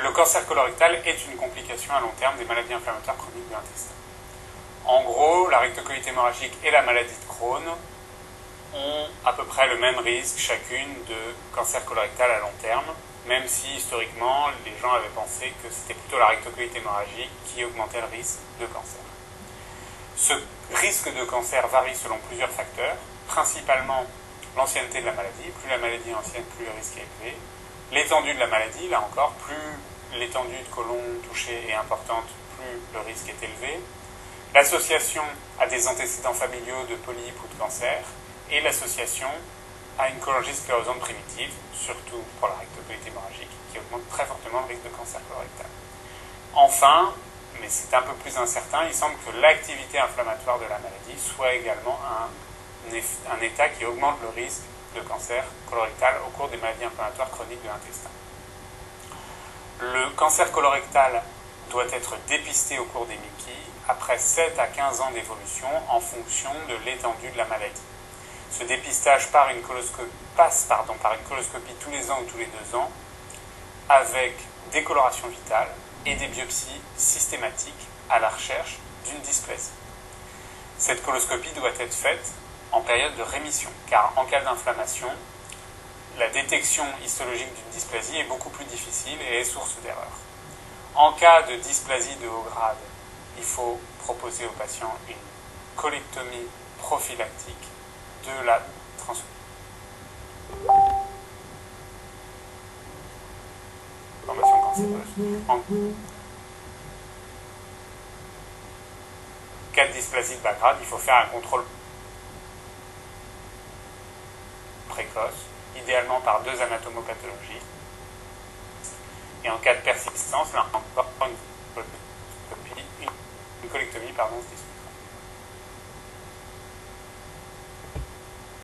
le cancer colorectal est une complication à long terme des maladies inflammatoires chroniques de l'intestin. En gros, la rectocolite hémorragique et la maladie de Crohn ont à peu près le même risque chacune de cancer colorectal à long terme, même si historiquement les gens avaient pensé que c'était plutôt la rectocolite hémorragique qui augmentait le risque de cancer. Ce risque de cancer varie selon plusieurs facteurs, principalement l'ancienneté de la maladie. Plus la maladie est ancienne, plus le risque est élevé. L'étendue de la maladie, là encore, plus l'étendue de côlon touchée est importante, plus le risque est élevé. L'association à des antécédents familiaux de polypes ou de cancer, et l'association à une cholangite sclérosante primitive, surtout pour la rectocolite hémorragique, qui augmente très fortement le risque de cancer colorectal. Enfin, mais c'est un peu plus incertain, il semble que l'activité inflammatoire de la maladie soit également un état qui augmente le risque de cancer colorectal au cours des maladies inflammatoires chroniques de l'intestin. Le cancer colorectal doit être dépisté au cours des MICI après 7 à 15 ans d'évolution en fonction de l'étendue de la maladie. Ce dépistage passe par une coloscopie tous les ans ou tous les 2 ans avec des colorations vitales et des biopsies systématiques à la recherche d'une dysplasie. Cette coloscopie doit être faite en période de rémission, car en cas d'inflammation, la détection histologique d'une dysplasie est beaucoup plus difficile et est source d'erreur. En cas de dysplasie de haut grade, il faut proposer au patient une colectomie prophylactique de la transformation cancéreuse. En cas de dysplasie de bas grade, il faut faire un contrôle précoce, idéalement par 2 anatomopathologies. Et en cas de persistance, là encore,